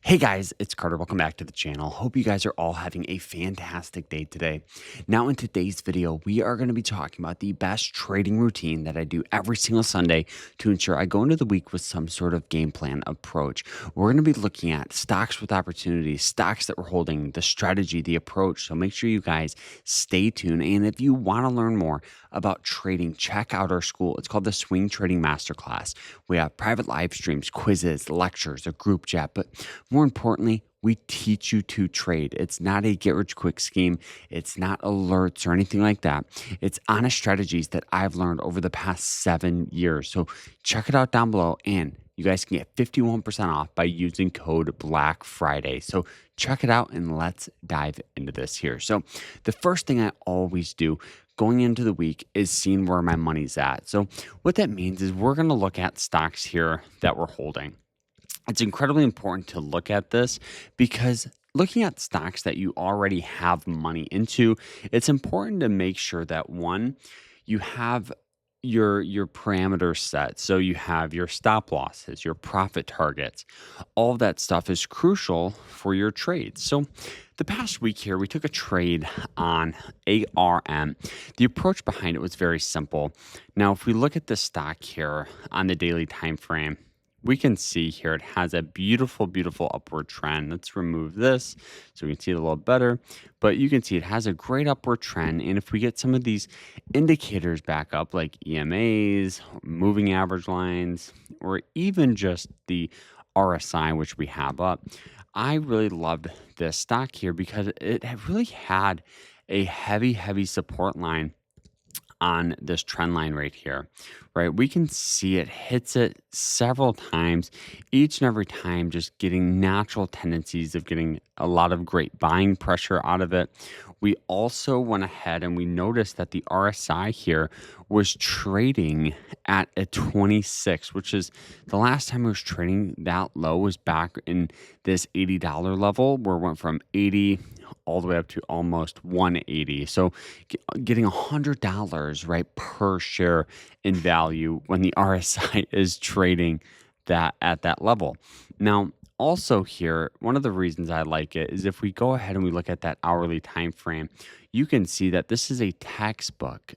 Hey guys, it's Carter. Welcome back to the channel. Hope you guys are all having a fantastic day today. Now, in today's video, we are going to be talking about the best trading routine that I do every single Sunday to ensure I go into the week with some sort of game plan approach. We're going to be looking at stocks with opportunities, stocks that we're holding, the strategy, the approach. So make sure you guys stay tuned. And if you want to learn more about trading, check out our school. It's called the Swing Trading Masterclass. We have private live streams, quizzes, lectures, a group chat, but more importantly, we teach you to trade. It's not a get rich quick scheme. It's not alerts or anything like that. It's honest strategies that I've learned over the past 7 years. So check it out down below, and you guys can get 51% off by using code Black Friday. So check it out and let's dive into this here. So the first thing I always do going into the week is seeing where my money's at. So what that means is we're going to look at stocks here that we're holding. It's incredibly important to look at this because looking at stocks that you already have money into, it's important to make sure that one, you have your parameters set. So you have your stop losses, your profit targets. All of that stuff is crucial for your trades. So the past week here, we took a trade on ARM. The approach behind it was very simple. Now, if we look at the stock here on the daily time frame, we can see here it has a beautiful, beautiful upward trend. Let's remove this so we can see it a little better. But you can see it has a great upward trend. And if we get some of these indicators back up, like EMAs, moving average lines, or even just the RSI, which we have up, I really loved this stock here because it really had a heavy, heavy support line on this trend line right here, right? We can see it hits it several times, each and every time just getting natural tendencies of getting a lot of great buying pressure out of it. We also went ahead and we noticed that the RSI here was trading at a 26, which is the last time it was trading that low was back in this $80 level where it went from 80 all the way up to almost 180. So getting $100 right per share in value when the RSI is trading that at that level. Now, also here, one of the reasons I like it is if we go ahead and we look at that hourly time frame, you can see that this is a textbook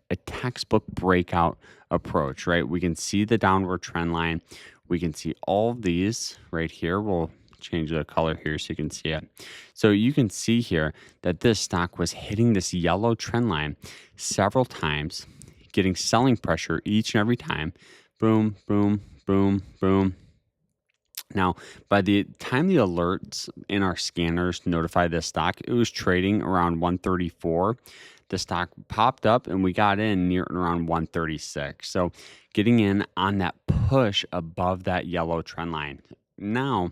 breakout approach, right? We can see the downward trend line. We can see all of these right here. We'll change the color here so you can see it. So you can see here that this stock was hitting this yellow trend line several times, getting selling pressure each and every time. Boom, boom, boom, boom. Now, by the time the alerts in our scanners notify this stock, it was trading around 134. The stock popped up and we got in near around 136. So getting in on that push above that yellow trend line. Now,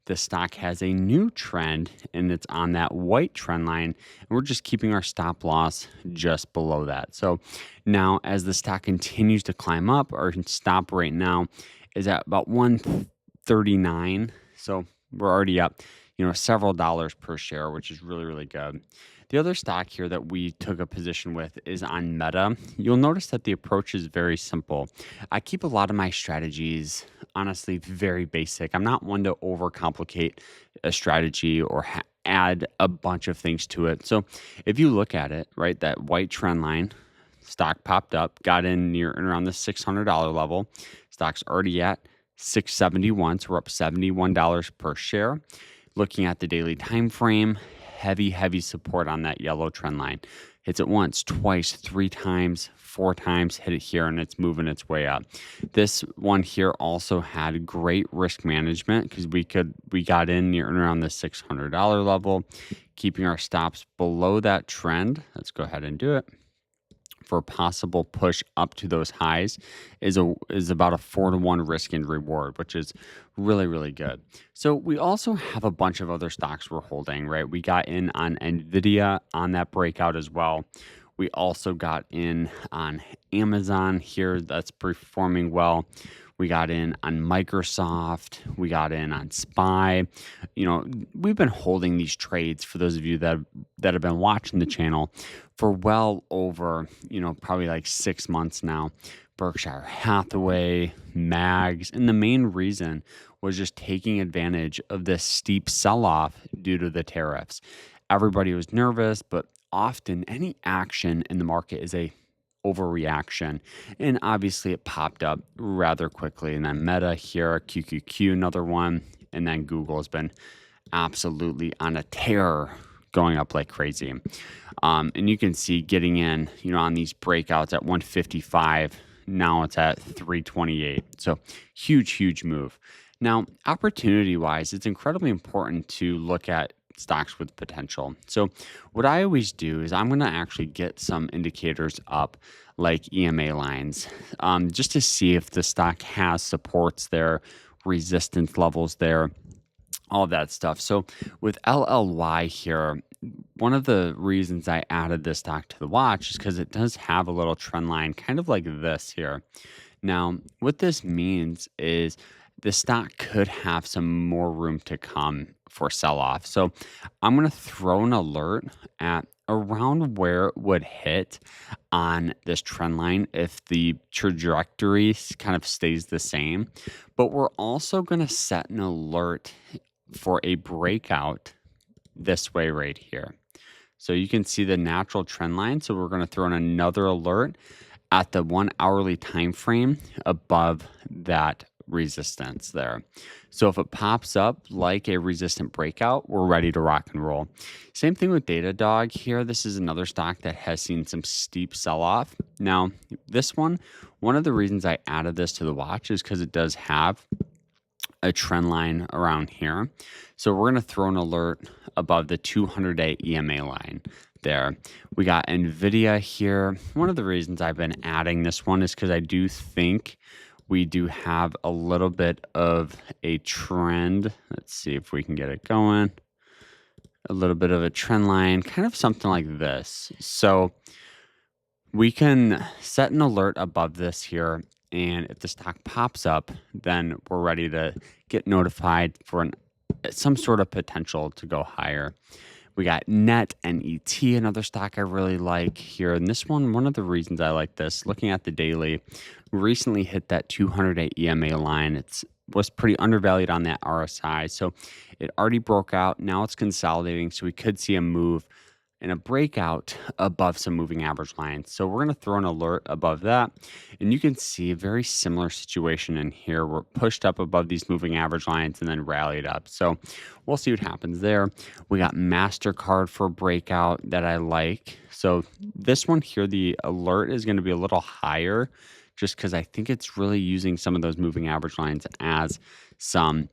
the stock has a new trend and it's on that white trend line, and we're just keeping our stop loss just below that. So now as the stock continues to climb up, our stop right now is at about 139. So we're already up, several dollars per share, which is really, really good. The other stock here that we took a position with is on Meta. You'll notice that the approach is very simple. I keep a lot of my strategies, honestly, very basic. I'm not one to overcomplicate a strategy or add a bunch of things to it. So if you look at it, right, that white trend line, stock popped up, got in near and around the $600 level. Stock's already at $671, so we're up $71 per share. Looking at the daily time frame, heavy support on that yellow trend line. Hits it once, twice, 3 times, 4 times, hit it here, and it's moving its way up. This one here also had great risk management because we got in near and around the $600 level, keeping our stops below that trend. Let's go ahead and do it. For a possible push up to those highs is about a 4-to-1 risk and reward, which is really, really good. So we also have a bunch of other stocks we're holding, right? We got in on NVIDIA on that breakout as well. We also got in on Amazon here. That's performing well. We got in on Microsoft. We got in on SPY. We've been holding these trades for those of you that have been watching the channel for well over, probably like 6 months now. Berkshire Hathaway, Mags, and the main reason was just taking advantage of this steep sell-off due to the tariffs. Everybody was nervous, but often any action in the market is a overreaction. And obviously it popped up rather quickly. And then Meta here, QQQ, another one. And then Google has been absolutely on a tear, going up like crazy. And you can see getting in, on these breakouts at 155. Now it's at 328. So huge move. Now, opportunity wise, it's incredibly important to look at stocks with potential. So what I always do is I'm going to actually get some indicators up like EMA lines, just to see if the stock has supports there, resistance levels there, all that stuff. So with LLY here, one of the reasons I added this stock to the watch is because it does have a little trend line kind of like this here. Now, what this means is the stock could have some more room to come for sell-off. So I'm going to throw an alert at around where it would hit on this trend line if the trajectory kind of stays the same. But we're also going to set an alert for a breakout this way right here. So you can see the natural trend line. So we're going to throw in another alert at the 1 hourly time frame above that resistance there. So if it pops up like a resistant breakout, we're ready to rock and roll. Same thing with Datadog here. This is another stock that has seen some steep sell-off. Now, this one of the reasons I added this to the watch is because it does have a trend line around here. So we're going to throw an alert above the 200-day EMA line there. We got NVIDIA here. One of the reasons I've been adding this one is because I do think we do have a little bit of a trend. Let's see if we can get it going. A little bit of a trend line, kind of something like this. So we can set an alert above this here. And if the stock pops up, then we're ready to get notified for some sort of potential to go higher. We got NET, another stock I really like here. And this one of the reasons I like this, looking at the daily, recently hit that 200-day EMA line. It was pretty undervalued on that RSI. So it already broke out. Now it's consolidating. So we could see a move and a breakout above some moving average lines. So we're going to throw an alert above that. And you can see a very similar situation in here. We're pushed up above these moving average lines and then rallied up. So we'll see what happens there. We got MasterCard for breakout that I like. So this one here, the alert is going to be a little higher just because I think it's really using some of those moving average lines as some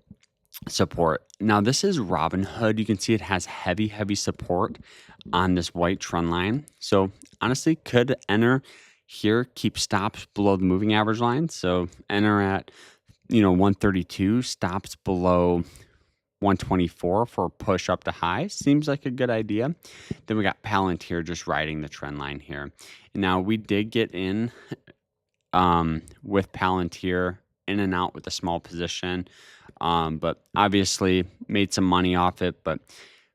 support. Now this is Robinhood. You can see it has heavy support on this white trend line. So honestly, could enter here, keep stops below the moving average line. So enter at 132, stops below 124 for push up to high. Seems like a good idea. Then we got Palantir just riding the trend line here. Now we did get in with Palantir in and out with a small position. But obviously made some money off it, but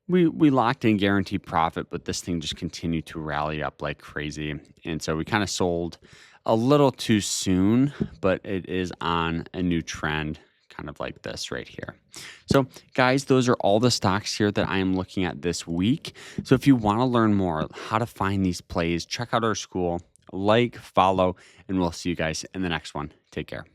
we locked in guaranteed profit, but this thing just continued to rally up like crazy. And so we kind of sold a little too soon, but it is on a new trend, kind of like this right here. So guys, those are all the stocks here that I am looking at this week. So if you want to learn more how to find these plays, check out our school, like, follow, and we'll see you guys in the next one. Take care.